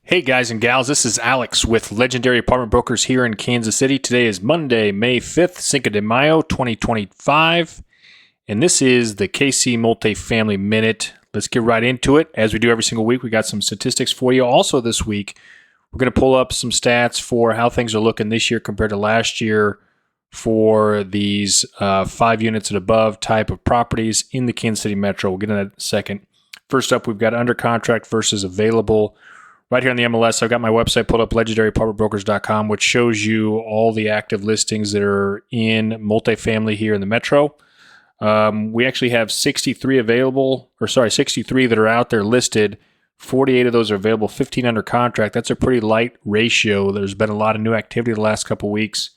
Hey guys and gals, this is Alex with Legendary Apartment Brokers here in Kansas City. Today is Monday, May 5th, Cinco de Mayo, 2025, and this is the KC Multifamily Minute. Let's get right into it. As we do every single week, we got some statistics for you. Also this week, we're going to pull up some stats for how things are looking this year compared to last year for these 5 units and above type of properties in the Kansas City Metro. We'll get into that in a second. First up, we've got under contract versus available. Right here on the MLS, I've got my website pulled up, legendaryapartmentbrokers.com, which shows you all the active listings that are in multifamily here in the Metro. We actually have 63 that are out there listed. 48 of those are available, 15 under contract. That's a pretty light ratio. There's been a lot of new activity the last couple of weeks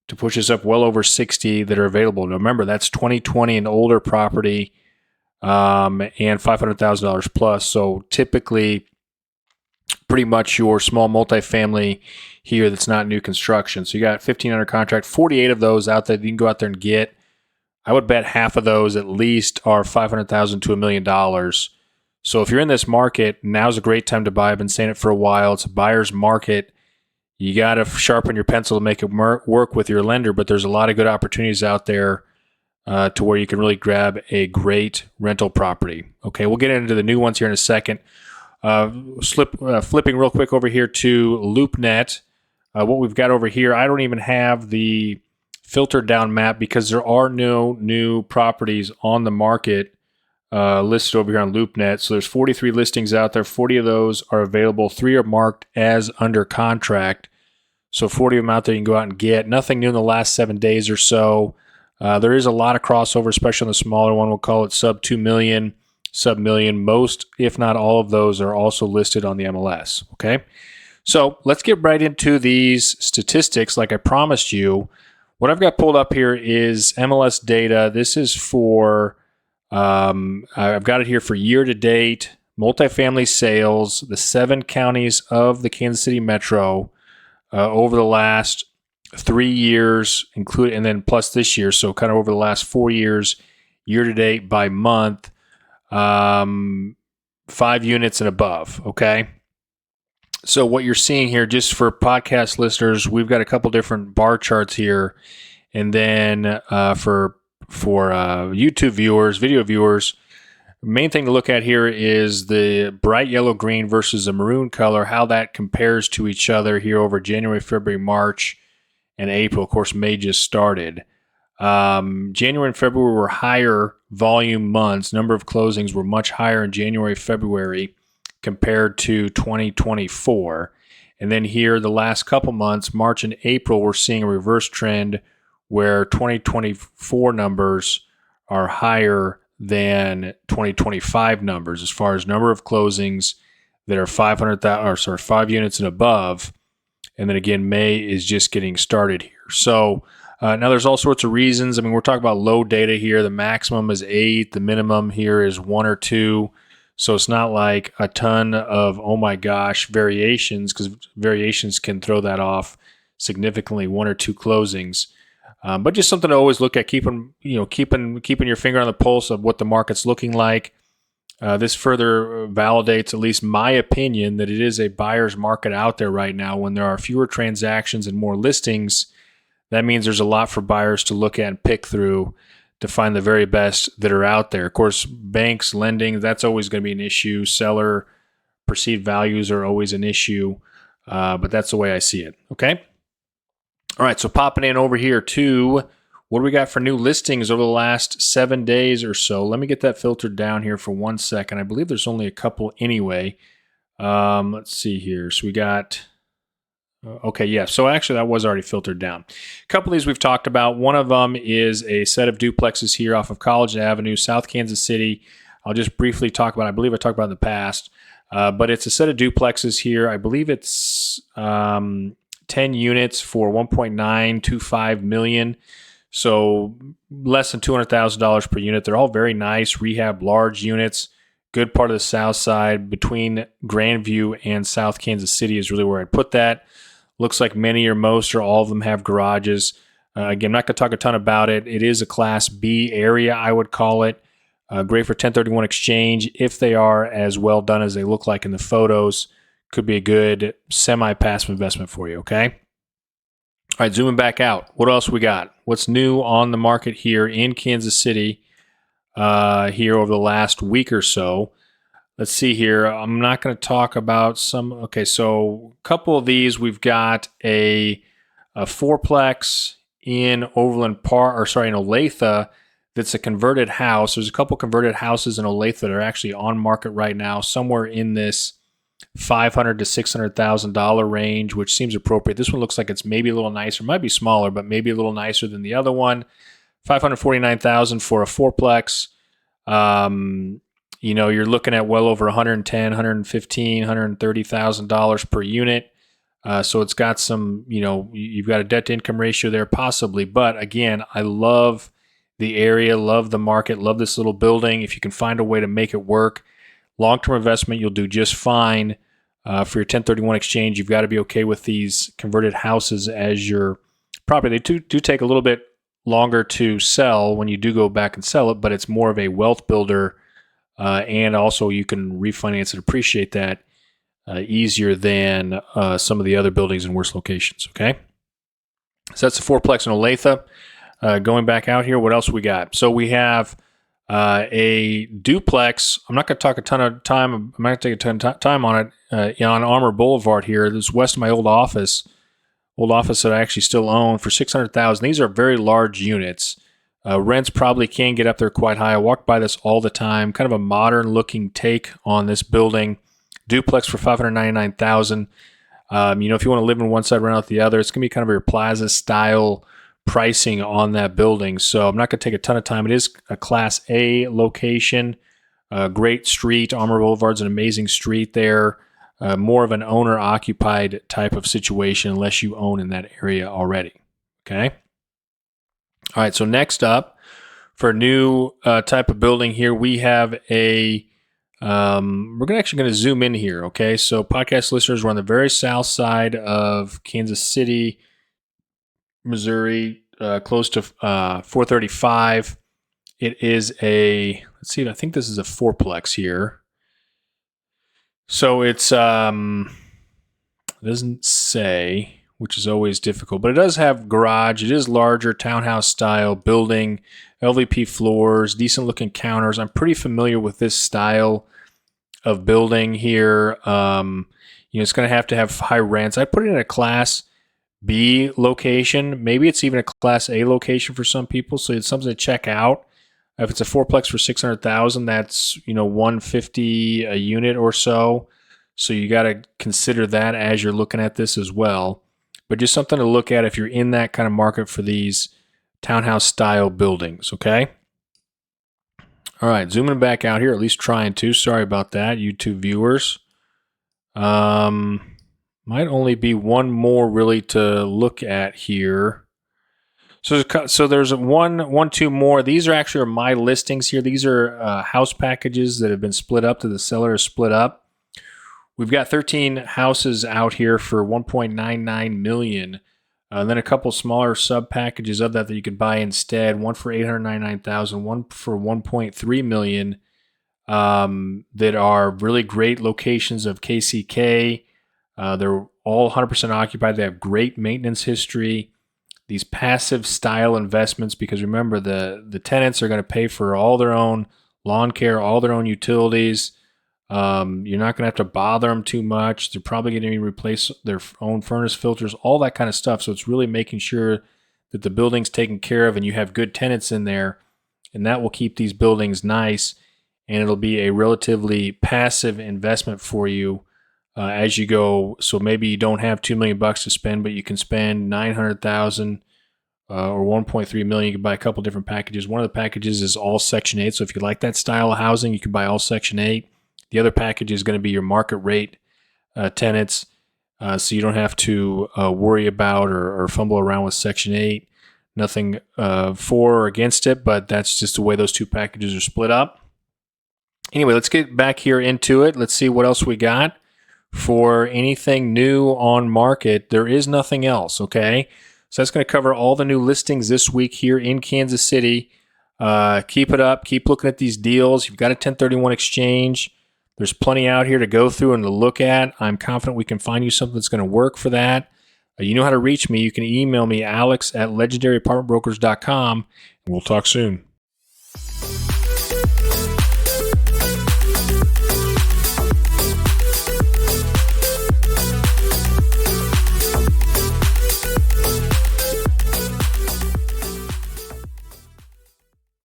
to push us up well over 60 that are available. Now remember, that's 2020 and older property and $500,000 plus. So typically, pretty much your small multifamily here that's not new construction. So you got 15 under contract, 48 of those out there that you can go out there and get. I would bet half of those at least are $500,000 to $1 million. So if you're in this market, now's a great time to buy. I've been saying it for a while. It's a buyer's market. You got to sharpen your pencil to make it work with your lender, but there's a lot of good opportunities out there to where you can really grab a great rental property. Okay, we'll get into the new ones here in a second. Flipping real quick over here to LoopNet. What we've got over here, I don't even have the filtered down map because there are no new properties on the market listed over here on LoopNet. So there's 43 listings out there. 40 of those are available. 3 are marked as under contract. So 40 of them out there you can go out and get. Nothing new in the last 7 days or so. There is a lot of crossover, especially on the smaller one. We'll call it sub 2 million. Sub-million. Most, if not all of those, are also listed on the MLS. Okay, so let's get right into these statistics. Like I promised you, what I've got pulled up here is MLS data. This is for I've got it here for year-to-date multifamily sales, the 7 counties of the Kansas City Metro over the last 3 years, and then plus this year. So kind of over the last 4 years, year-to-date by month. 5 units and above. Okay. So what you're seeing here, just for podcast listeners, we've got a couple different bar charts here. And then for YouTube viewers, video viewers, main thing to look at here is the bright yellow green versus the maroon color, how that compares to each other here over January, February, March, and April. Of course, May just started. January and February were higher volume months. Number of closings were much higher in January, February compared to 2024. And then here, the last couple months, March and April, we're seeing a reverse trend where 2024 numbers are higher than 2025 numbers as far as number of closings that are 5 units and above. And then again, May is just getting started here. So now there's all sorts of reasons. I mean, we're talking about low data here. The maximum is 8. The minimum here is 1 or 2. So it's not like a ton of, oh my gosh, variations, because variations can throw that off significantly, 1 or 2 closings. But just something to always look at, keeping your finger on the pulse of what the market's looking like. This further validates, at least my opinion, that it is a buyer's market out there right now. When there are fewer transactions and more listings, that means there's a lot for buyers to look at and pick through to find the very best that are out there. Of course, banks, lending, that's always going to be an issue. Seller perceived values are always an issue, but that's the way I see it. Okay? All right, so popping in over here to what do we got for new listings over the last 7 days or so. Let me get that filtered down here for 1 second. I believe there's only a couple anyway. Let's see here. So we got... Okay, yeah. So actually, that was already filtered down. A couple of these we've talked about. One of them is a set of duplexes here off of College Avenue, South Kansas City. I'll just briefly talk about it. I believe I talked about it in the past. But it's a set of duplexes here. I believe it's 10 units for $1.925 million. So less than $200,000 per unit. They're all very nice, rehab, large units. Good part of the south side between Grandview and South Kansas City is really where I'd put that. Looks like many or most or all of them have garages. Again, I'm not going to talk a ton about it. It is a Class B area, I would call it. Great for 1031 exchange if they are as well done as they look like in the photos. could be a good semi-passive investment for you, okay? All right, zooming back out. What else we got? What's new on the market here in Kansas City here over the last week or so? Let's see here. I'm not going to talk about some. Okay, so a couple of these. We've got a fourplex in Overland Park, or sorry, in Olathe. That's a converted house. There's a couple converted houses in Olathe that are actually on market right now, somewhere in this $500,000 to $600,000 range, which seems appropriate. This one looks like it's maybe a little nicer, might be smaller, but maybe a little nicer than the other one. $549,000 for a fourplex. You're looking at well over $110,000, $115,000, $130,000 per unit. So it's got some, you've got a debt to income ratio there possibly. But again, I love the area, love the market, love this little building. If you can find a way to make it work, long-term investment, you'll do just fine. For your 1031 exchange, you've got to be okay with these converted houses as your property. They do take a little bit longer to sell when you do go back and sell it, but it's more of a wealth builder. And also you can refinance and appreciate that easier than some of the other buildings in worse locations, okay? So that's the fourplex in Olathe. Going back out here, what else we got? So we have a duplex. I'm not going to talk a ton of time. I'm not going to take a ton of time on it. On Armour Boulevard here, this is west of my old office that I actually still own for $600,000. These are very large units. Rents probably can get up there quite high. I walk by this all the time. Kind of a modern looking take on this building. Duplex for $599,000. If you want to live in one side, rent out the other, it's going to be kind of your plaza style pricing on that building. So I'm not going to take a ton of time. It is a Class A location, great street. Armour Boulevard's an amazing street there. More of an owner-occupied type of situation unless you own in that area already. Okay? All right, so next up, for a new type of building here, we have we're actually going to zoom in here, okay? So podcast listeners, we're on the very south side of Kansas City, Missouri, close to 435. It is let's see, I think this is a fourplex here. So it's, it doesn't say, which is always difficult, but it does have garage. It is larger, townhouse style building, LVP floors, decent looking counters. I'm pretty familiar with this style of building here. It's going to have high rents. I put it in a Class B location. Maybe it's even a Class A location for some people. So it's something to check out. If it's a fourplex for $600,000, that's $150 a unit or so. So you got to consider that as you're looking at this as well. But just something to look at if you're in that kind of market for these townhouse style buildings. Okay. All right, zooming back out here, at least trying to. Sorry about that, YouTube viewers. Might only be one more really to look at here. So there's two more. These are actually my listings here. These are house packages that have been split up to the seller is split up. We've got 13 houses out here for $1.99 million. And then a couple smaller sub packages of that you could buy instead. One for $899,000, one for $1.3 million. That are really great locations of KCK. They're all 100% occupied. They have great maintenance history. These passive style investments, because remember the tenants are going to pay for all their own lawn care, all their own utilities. You're not going to have to bother them too much. They're probably going to replace their own furnace filters, all that kind of stuff. So it's really making sure that the building's taken care of and you have good tenants in there, and that will keep these buildings nice, and it'll be a relatively passive investment for you as you go. So maybe you don't have $2 million to spend, but you can spend $900,000 or $1.3 million. You can buy a couple different packages. One of the packages is all Section 8. So if you like that style of housing, you can buy all Section 8. The other package is going to be your market rate tenants, so you don't have to worry about or fumble around with Section 8. Nothing for or against it, but that's just the way those two packages are split up. Anyway, let's get back here into it. Let's see what else we got for anything new on market. There is nothing else, okay? So that's going to cover all the new listings this week here in Kansas City. Keep it up. Keep looking at these deals. You've got a 1031 exchange. There's plenty out here to go through and to look at. I'm confident we can find you something that's going to work for that. You know how to reach me. You can email me, alex@legendaryapartmentbrokers.com, and we'll talk soon.